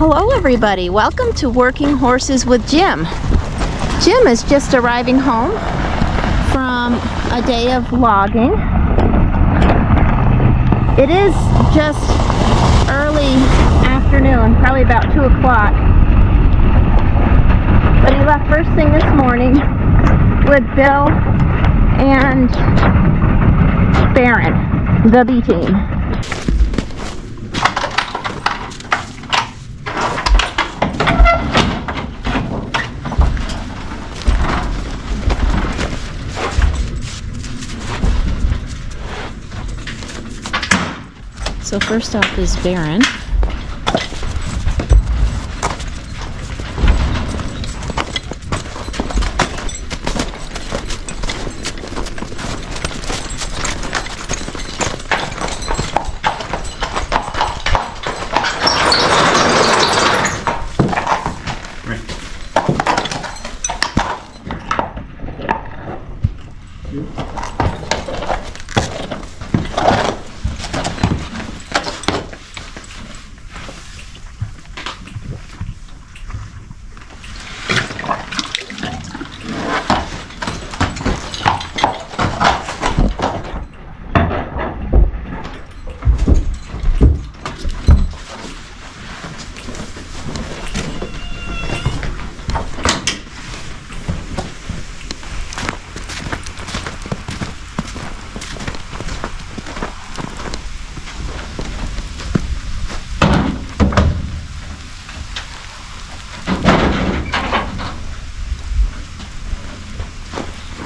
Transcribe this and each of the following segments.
Hello everybody, welcome to Working Horses with Jim. Jim is just arriving home from a day of logging. It is just early afternoon, probably about 2 o'clock. But he left first thing this morning with Bill and Baron, the B team. So first off is Baron.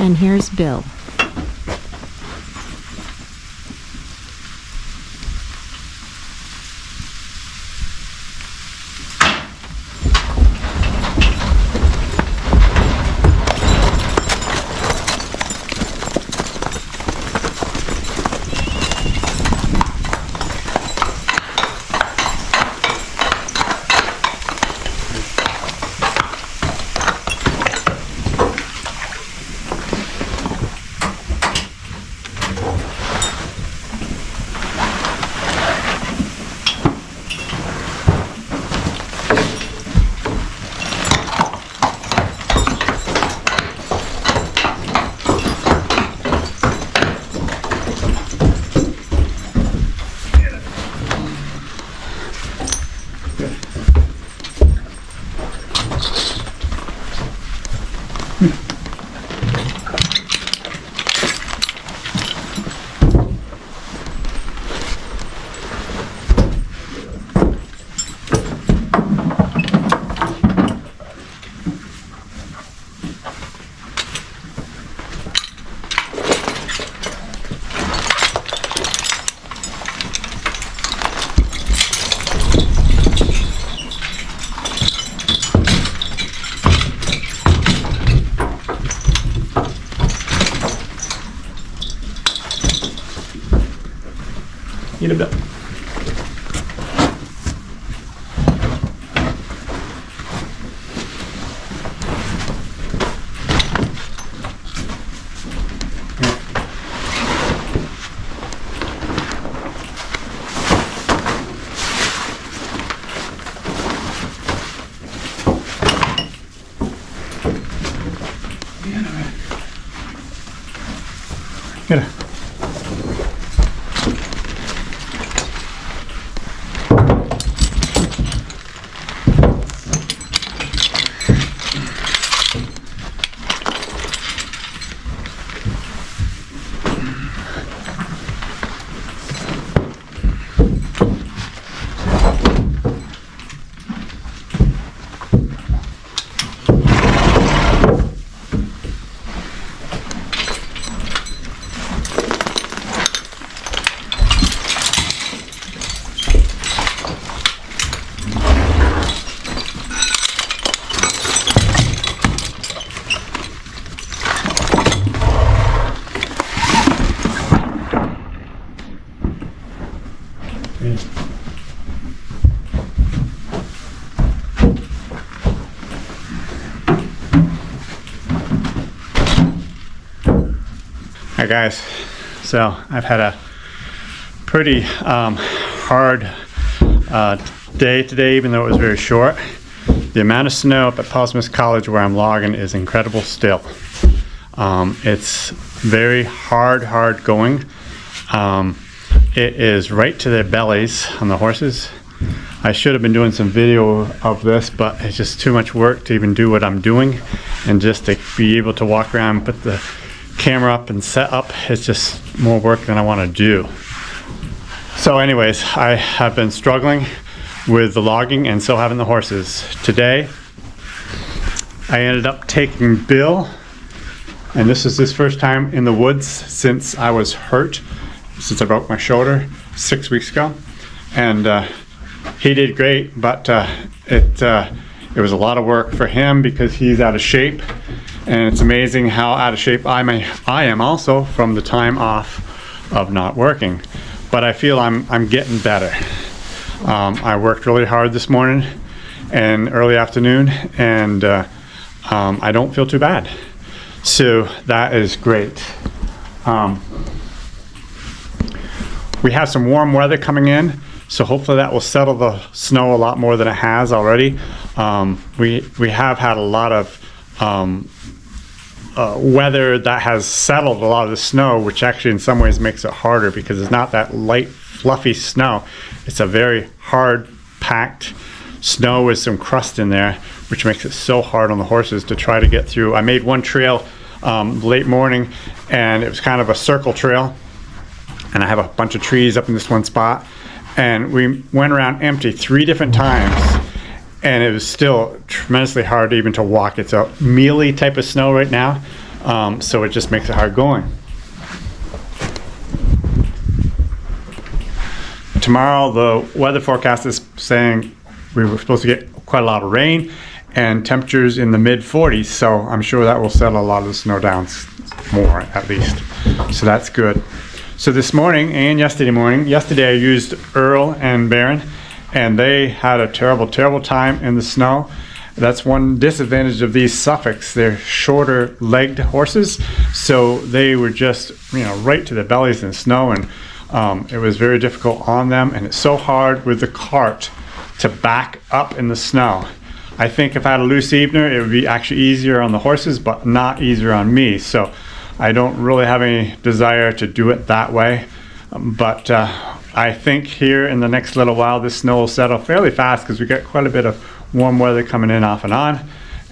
And here's Bill. Eat a bit. Get it. Hi guys, so I've had a pretty hard day today, even though it was very short. The amount of snow up at Portsmouth College where I'm logging is incredible still. It's very hard going. It is right to their bellies on the horses. I should have been doing some video of this, but it's just too much work to even do what I'm doing, and just to be able to walk around and put the camera up and set up, it's just more work than I want to do. So anyways, I have been struggling with the logging, and so having the horses. Today I ended up taking Bill, and this is his first time in the woods since I was hurt, since I broke my shoulder 6 weeks ago. And he did great, but it was a lot of work for him because he's out of shape, and it's amazing how out of shape I am also from the time off of not working. But I feel I'm getting better. I worked really hard this morning and early afternoon, and I don't feel too bad. So that is great. We have some warm weather coming in, so hopefully that will settle the snow a lot more than it has already. We have had a lot of weather that has settled a lot of the snow, which actually in some ways makes it harder because it's not that light fluffy snow. It's a very hard packed snow with some crust in there, which makes it so hard on the horses to try to get through. I made one trail late morning, and it was kind of a circle trail, and I have a bunch of trees up in this one spot, and we went around empty 3 different times, and it was still tremendously hard even to walk. It's a mealy type of snow right now, so it just makes it hard going. Tomorrow the weather forecast is saying we were supposed to get quite a lot of rain and temperatures in the mid 40s, so I'm sure that will settle a lot of the snow down more at least. So that's good. So this morning and yesterday I used Earl and Baron, and they had a terrible time in the snow. That's one disadvantage of these Suffolks. They're shorter legged horses, so they were just right to their bellies in snow, and it was very difficult on them, and it's so hard with the cart to back up in the snow. I think if I had a loose evener, it would be actually easier on the horses, but not easier on me. So I don't really have any desire to do it that way. But I think here in the next little while, this snow will settle fairly fast because we get quite a bit of warm weather coming in off and on.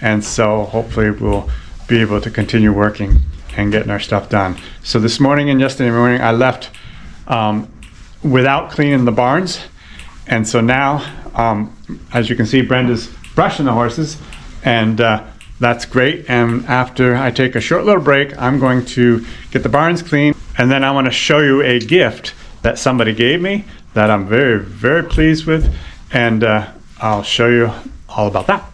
And so hopefully we'll be able to continue working and getting our stuff done. So this morning and yesterday morning, I left without cleaning the barns. And so now, as you can see, Brenda's brushing the horses, and that's great. And after I take a short little break, I'm going to get the barns clean, and then I want to show you a gift that somebody gave me that I'm very pleased with, and I'll show you all about that.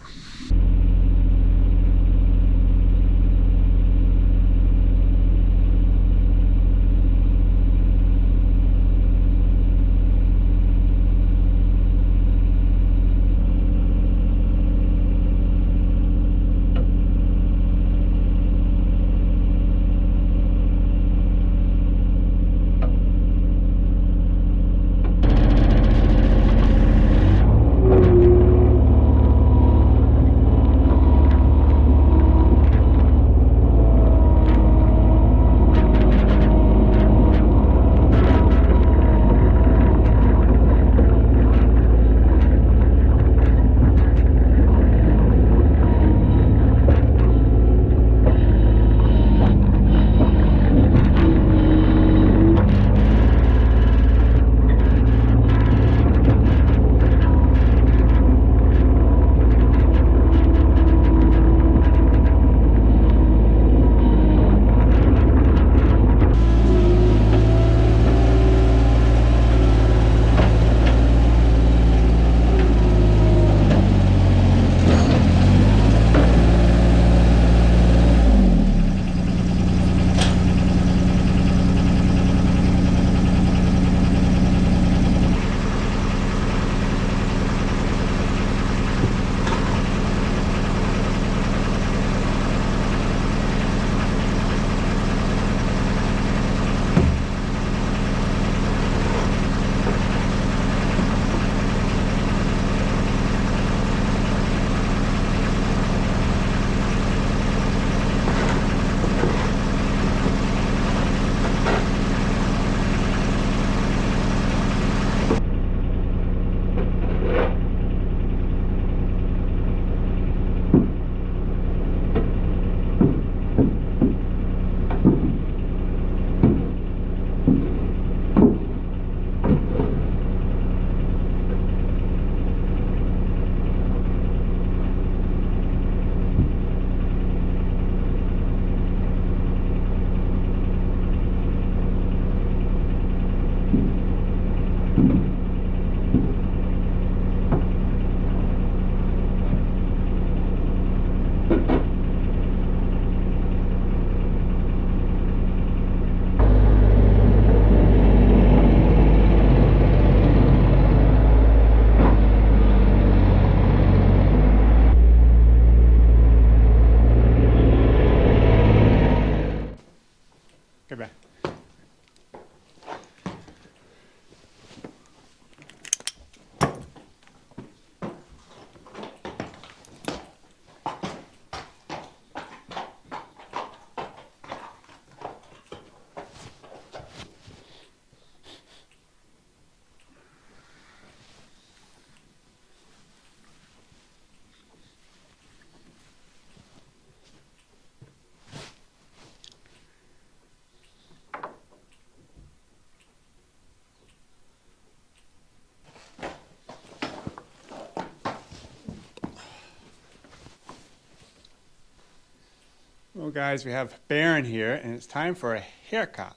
So guys, we have Baron here, and it's time for a haircut.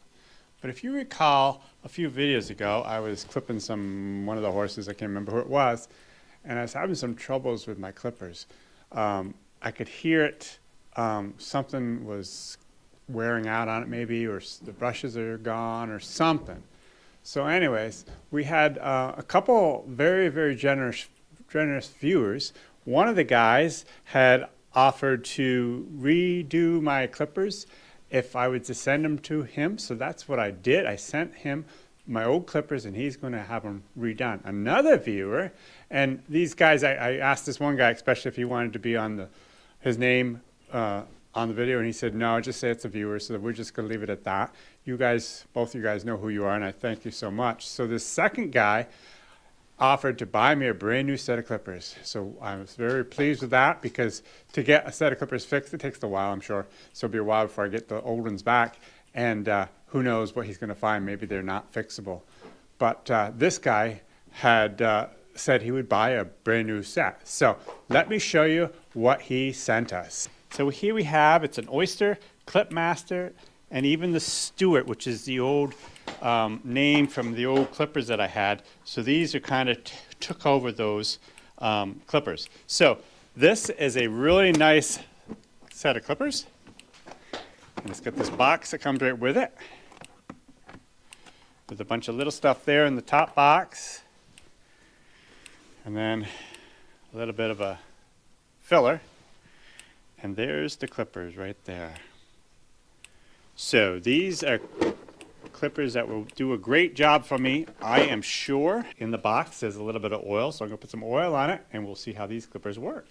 But if you recall, a few videos ago, I was clipping one of the horses, I can't remember who it was, and I was having some troubles with my clippers. I could hear it, something was wearing out on it maybe, or the brushes are gone or something. So anyways, we had a couple very, very generous viewers. One of the guys had offered to redo my clippers if I would just send them to him. So that's what I did. I sent him my old clippers and he's going to have them redone. Another viewer, and these guys, I asked this one guy especially if he wanted to be on his name on the video, and he said no, just say it's a viewer, so we're just going to leave it at that. You guys, both you guys know who you are, and I thank you so much. So this second guy offered to buy me a brand new set of clippers. So I was very pleased with that, because to get a set of clippers fixed, it takes a while, I'm sure. So it'll be a while before I get the old ones back. And who knows what he's going to find. Maybe they're not fixable. But this guy had said he would buy a brand new set. So let me show you what he sent us. So here we have, it's an Oyster, Clipmaster, and even the Stewart, which is the old name from the old clippers that I had. So these are kind of took over those clippers. So this is a really nice set of clippers. And it's got this box that comes right with it, with a bunch of little stuff there in the top box. And then a little bit of a filler. And there's the clippers right there. So these are clippers that will do a great job for me, I am sure. In the box there's a little bit of oil, so I'm going to put some oil on it and we'll see how these clippers work.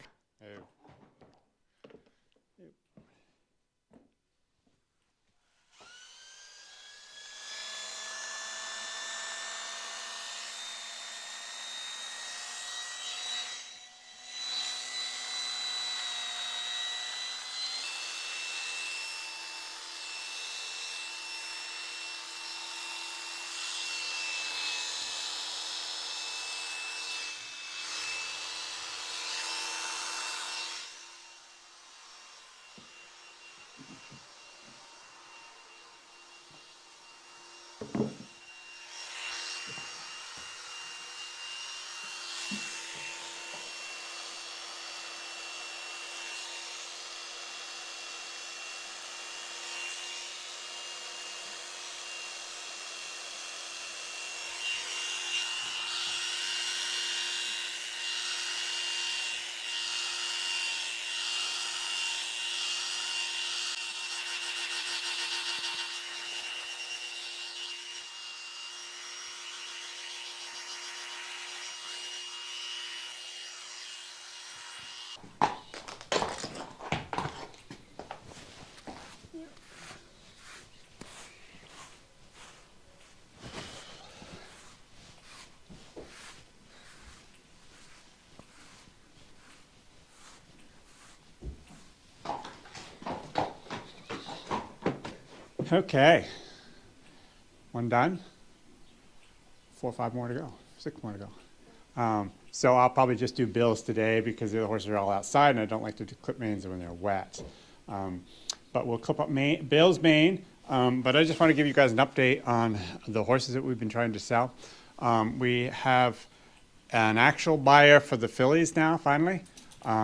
Okay, one done, 4 or 5 more to go, 6 more to go. So I'll probably just do bills today because the other horses are all outside and I don't like to clip manes when they're wet. But we'll clip up Bill's mane, but I just want to give you guys an update on the horses that we've been trying to sell. We have an actual buyer for the fillies now, finally.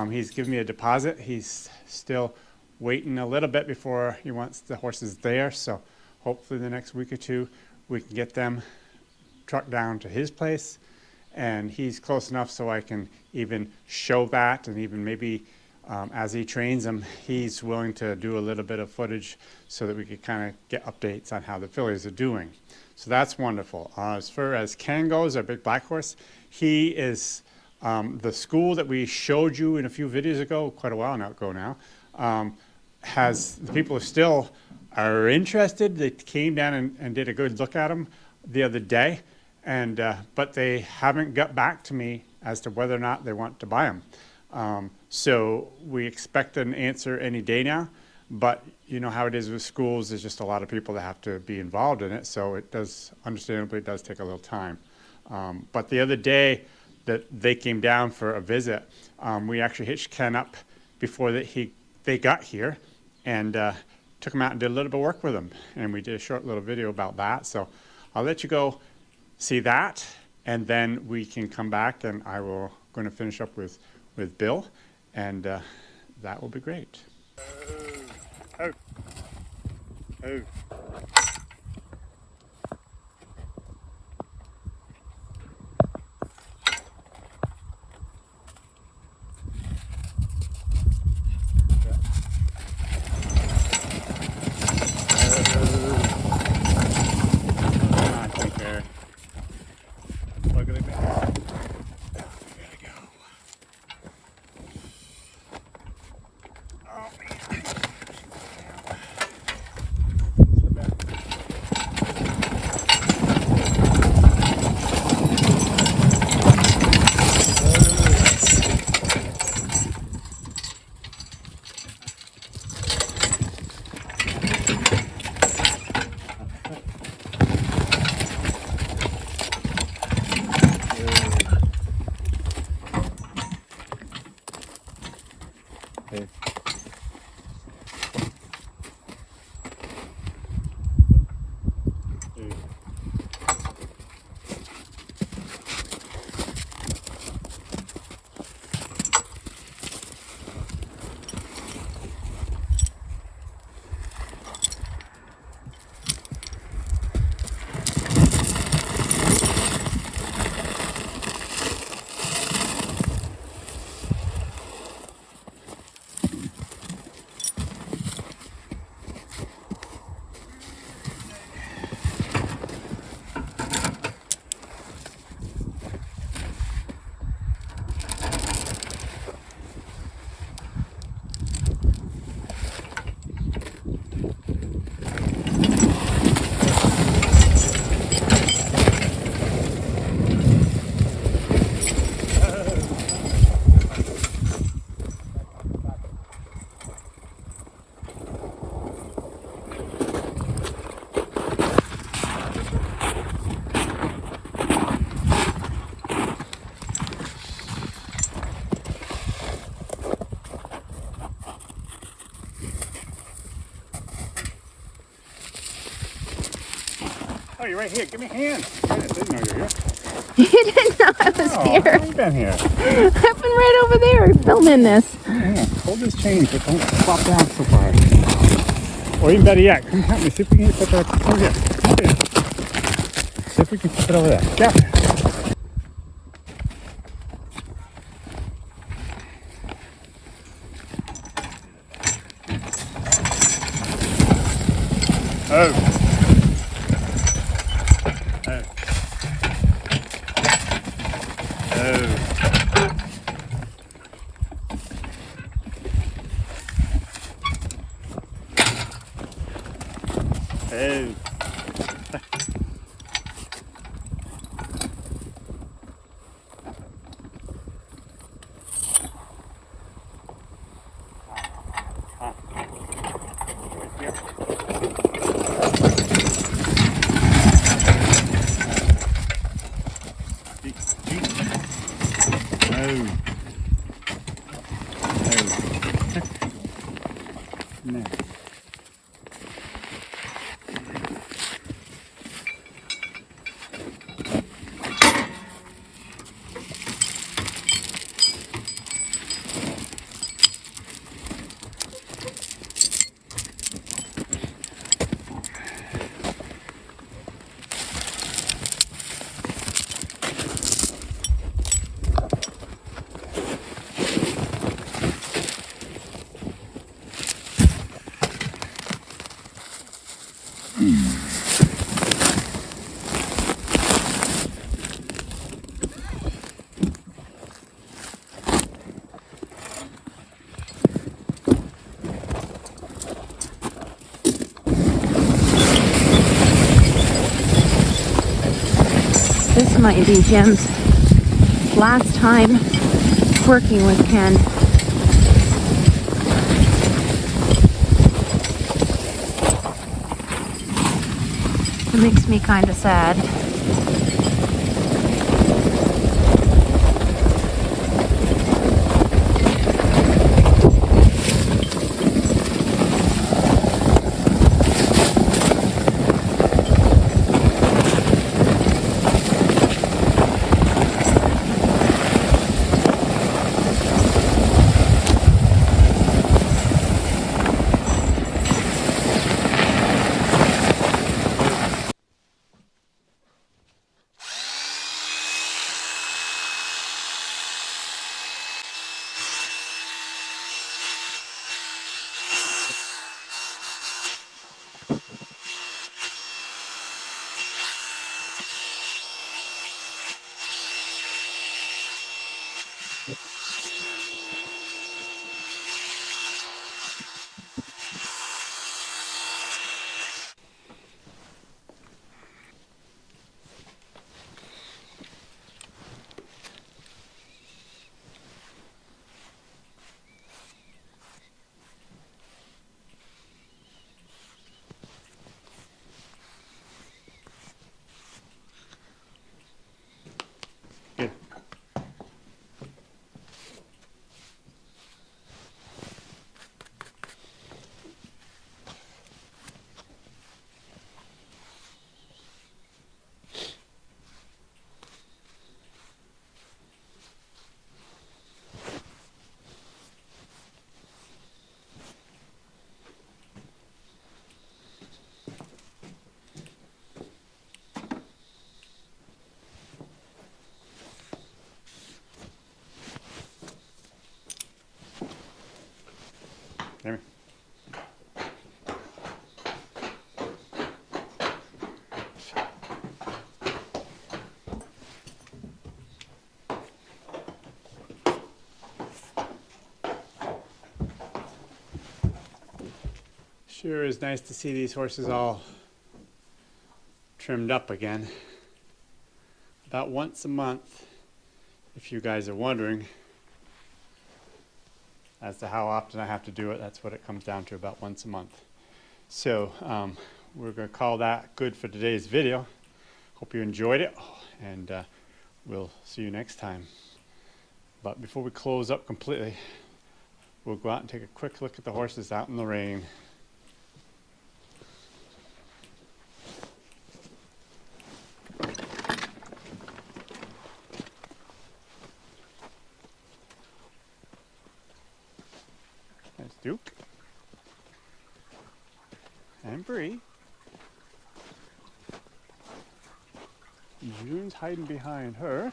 He's given me a deposit. He's still waiting a little bit before he wants the horses there, so hopefully the next week or two we can get them trucked down to his place, and he's close enough so I can even show that, and even maybe as he trains them he's willing to do a little bit of footage so that we could kind of get updates on how the fillies are doing. So that's wonderful. As far as Ken goes, our big black horse, he is the school that we showed you in a few videos ago, quite a while ago now, the people still are interested. They came down and did a good look at them the other day, and but they haven't got back to me as to whether or not they want to buy them. So we expect an answer any day now, but you know how it is with schools, there's just a lot of people that have to be involved in it, so it does, understandably, it does take a little time. But the other day that they came down for a visit, we actually hitched Ken up before they got here, and took him out and did a little bit of work with him. And we did a short little video about that. So I'll let you go see that, and then we can come back and I will going to finish up with Bill, and that will be great. Oh. Oh. Oh, you're right here. Give me a hand. I didn't know you were here. You didn't know I was Oh, here. how have you been here? I've been right over there filming this. Yeah, hold this chain, but don't flop down so far. Or even better yet, come help me. See if we can put that over here. Come here. See if we can put it over there. Yeah. Oh. Hey. No. This might be Jim's last time working with Ken. It makes me kind of sad. Come here. Sure is nice to see these horses all trimmed up again. About once a month, if you guys are wondering as to how often I have to do it, that's what it comes down to, about once a month. So we're going to call that good for today's video. Hope you enjoyed it, and we'll see you next time. But before we close up completely, we'll go out and take a quick look at the horses out in the rain. There's Duke and Bree. June's hiding behind her.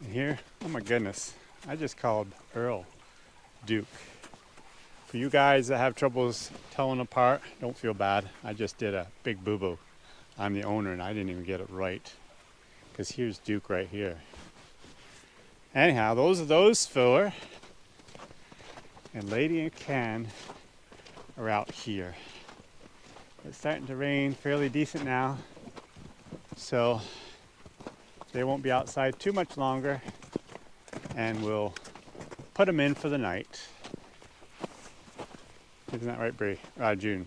And here, oh my goodness, I just called Earl Duke. For you guys that have troubles telling apart, don't feel bad. I just did a big boo-boo. I'm the owner and I didn't even get it right. Because here's Duke right here. Anyhow, those are those four. And Lady and Ken are out here. It's starting to rain fairly decent now. So they won't be outside too much longer. And we'll put them in for the night. Isn't that right, Bree? June.